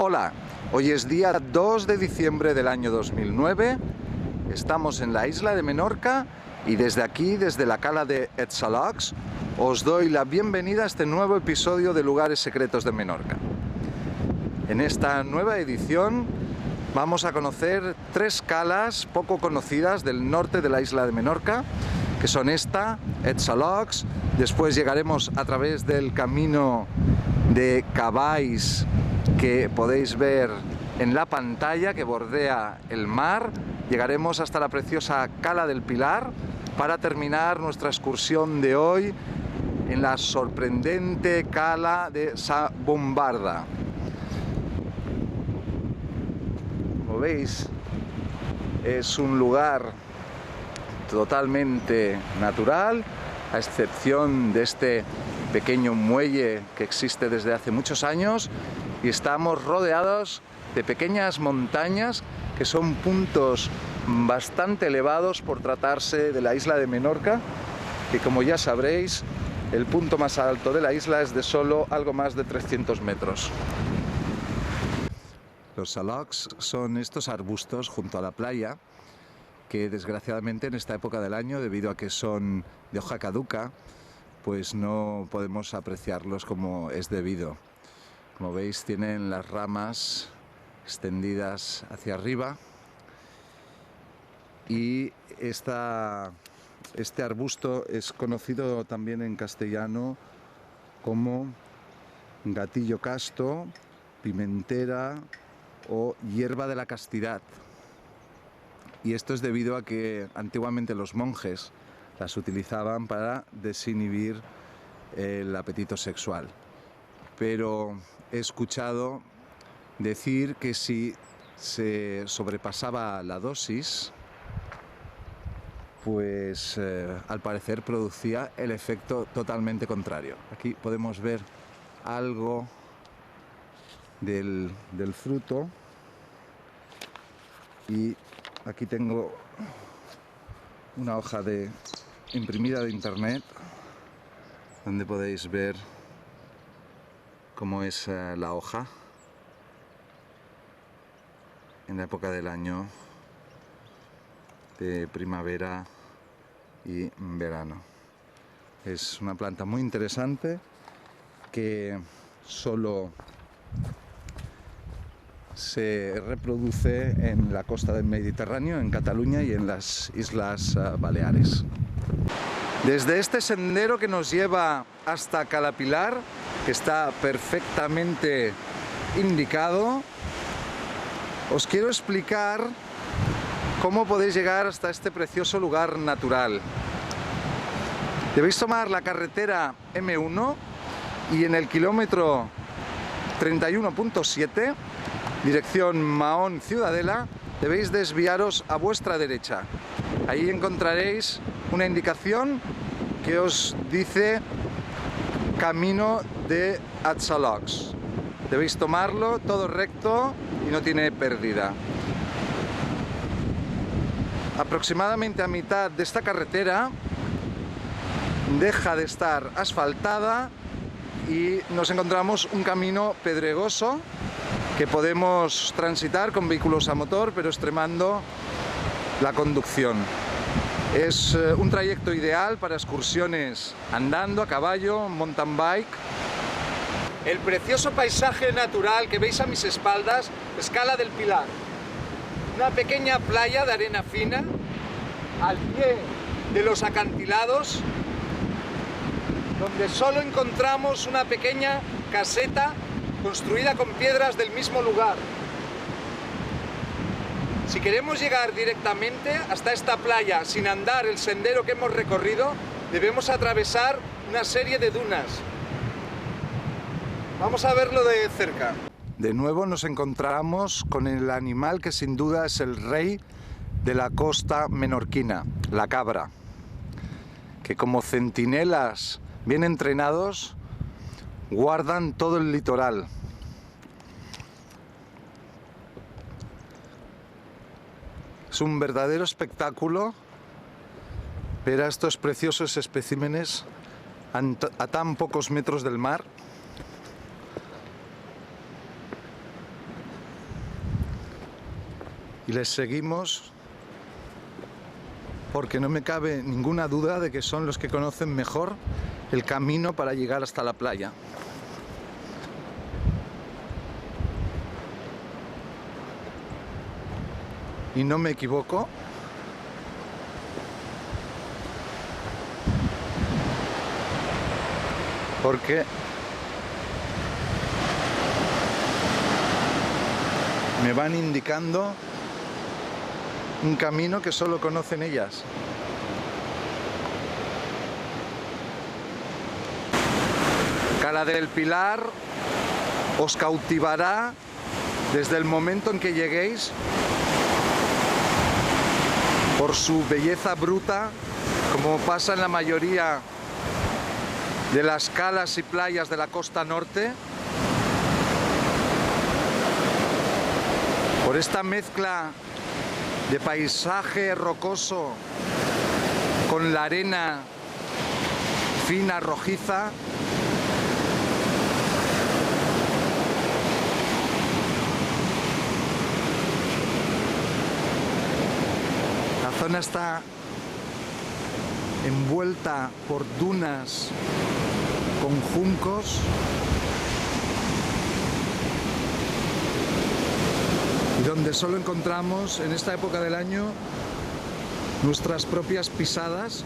Hola, hoy es día 2 de diciembre del año 2009, estamos en la isla de Menorca y desde aquí, desde la cala de Etsalocs, os doy la bienvenida a este nuevo episodio de Lugares Secretos de Menorca. En esta nueva edición vamos a conocer 3 calas poco conocidas del norte de la isla de Menorca, que son esta, Etsalocs, después llegaremos a través del camino de cavalls que podéis ver en la pantalla que bordea el mar, llegaremos hasta la preciosa Cala del Pilar para terminar nuestra excursión de hoy en la sorprendente cala de Sa Bombarda. Como veis, es un lugar totalmente natural, a excepción de este pequeño muelle que existe desde hace muchos años, y estamos rodeados de pequeñas montañas que son puntos bastante elevados por tratarse de la isla de Menorca, que como ya sabréis, el punto más alto de la isla es de solo algo más de 300 metros. Los salocs son estos arbustos junto a la playa que desgraciadamente en esta época del año, debido a que son de hoja caduca, pues no podemos apreciarlos como es debido. Como veis, tienen las ramas extendidas hacia arriba y este arbusto es conocido también en castellano como gatillo casto, pimentera o hierba de la castidad. Y esto es debido a que antiguamente los monjes las utilizaban para desinhibir el apetito sexual. Pero he escuchado decir que si se sobrepasaba la dosis, pues al parecer producía el efecto totalmente contrario. Aquí podemos ver algo del fruto y aquí tengo una hoja imprimida de internet donde podéis ver cómo es la hoja en la época del año de primavera y verano. Es una planta muy interesante que solo se reproduce en la costa del Mediterráneo, en Cataluña y en las Islas Baleares. Desde este sendero que nos lleva hasta Cala Pilar, que está perfectamente indicado, os quiero explicar cómo podéis llegar hasta este precioso lugar natural. Debéis tomar la carretera M1 y en el kilómetro 31.7, dirección Mahón Ciudadela, debéis desviaros a vuestra derecha. Ahí encontraréis una indicación que os dice Camino de Etsalocs. Debéis tomarlo todo recto y no tiene pérdida. Aproximadamente a mitad de esta carretera deja de estar asfaltada y nos encontramos un camino pedregoso que podemos transitar con vehículos a motor, pero extremando la conducción. Es un trayecto ideal para excursiones andando, a caballo, mountain bike. El precioso paisaje natural que veis a mis espaldas es Cala del Pilar, una pequeña playa de arena fina al pie de los acantilados, donde solo encontramos una pequeña caseta construida con piedras del mismo lugar. Si queremos llegar directamente hasta esta playa sin andar el sendero que hemos recorrido, debemos atravesar una serie de dunas. Vamos a verlo de cerca. De nuevo nos encontramos con el animal que sin duda es el rey de la costa menorquina, la cabra, que como centinelas bien entrenados guardan todo el litoral. Es un verdadero espectáculo ver a estos preciosos especímenes a tan pocos metros del mar. y les seguimos porque no me cabe ninguna duda de que son los que conocen mejor el camino para llegar hasta la playa. Y no me equivoco. Porque me van indicando un camino que solo conocen ellas. Cala del Pilar os cautivará desde el momento en que lleguéis por su belleza bruta, como pasa en la mayoría de las calas y playas de la costa norte, por esta mezcla de paisaje rocoso con la arena fina, rojiza. La zona está envuelta por dunas con juncos y donde solo encontramos en esta época del año nuestras propias pisadas.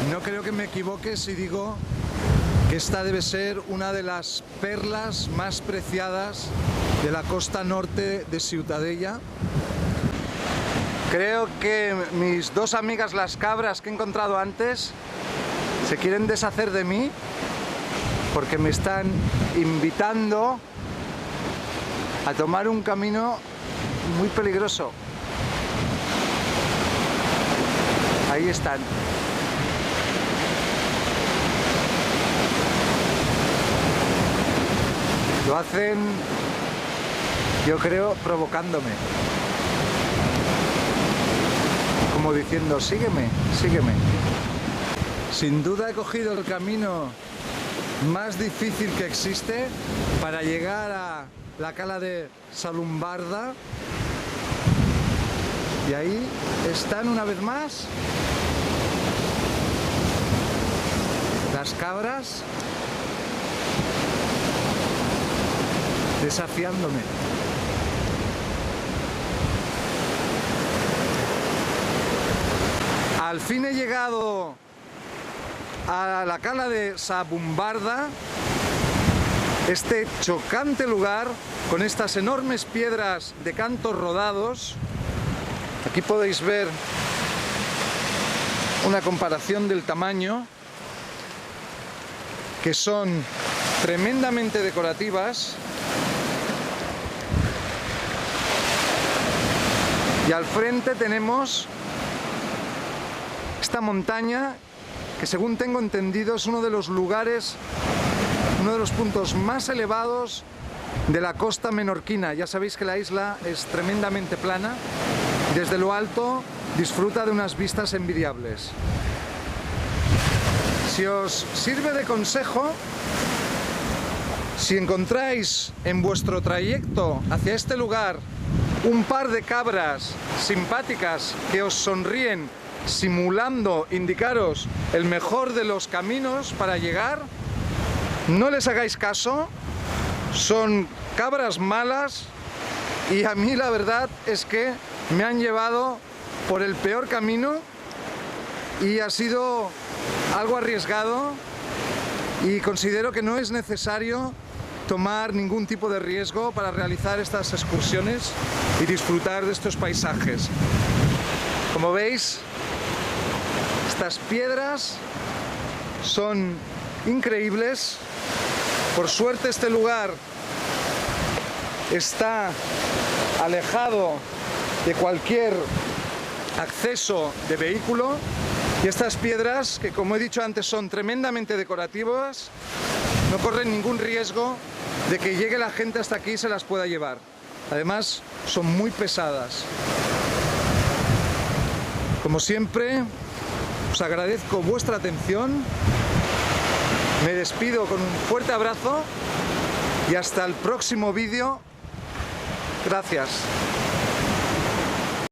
No creo que me equivoque si digo que esta debe ser una de las perlas más preciadas de la costa norte de Ciutadella. Creo que mis dos amigas las cabras que he encontrado antes se quieren deshacer de mí porque me están invitando a tomar un camino muy peligroso. Ahí están. Lo hacen, yo creo, provocándome. Como diciendo, sígueme, sígueme. Sin duda he cogido el camino más difícil que existe para llegar a la cala de Salumbarda. Y ahí están una vez más las cabras desafiándome. Al fin he llegado a la cala de Salumbarda, este chocante lugar con estas enormes piedras de cantos rodados. Aquí podéis ver una comparación del tamaño, que son tremendamente decorativas. Y al frente tenemos esta montaña que, según tengo entendido, es uno de los lugares, uno de los puntos más elevados de la costa menorquina. Ya sabéis que la isla es tremendamente plana. Desde lo alto disfruta de unas vistas envidiables. Si os sirve de consejo, si encontráis en vuestro trayecto hacia este lugar un par de cabras simpáticas que os sonríen, simulando indicaros el mejor de los caminos para llegar, no les hagáis caso. Son cabras malas y a mí la verdad es que me han llevado por el peor camino y ha sido algo arriesgado, y considero que no es necesario tomar ningún tipo de riesgo para realizar estas excursiones y disfrutar de estos paisajes. Como veis, estas piedras son increíbles. Por suerte este lugar está alejado de cualquier acceso de vehículo, y estas piedras, que como he dicho antes son tremendamente decorativas, no corren ningún riesgo de que llegue la gente hasta aquí y se las pueda llevar. Además, son muy pesadas. Como siempre, os agradezco vuestra atención. Me despido con un fuerte abrazo y hasta el próximo vídeo Gracias.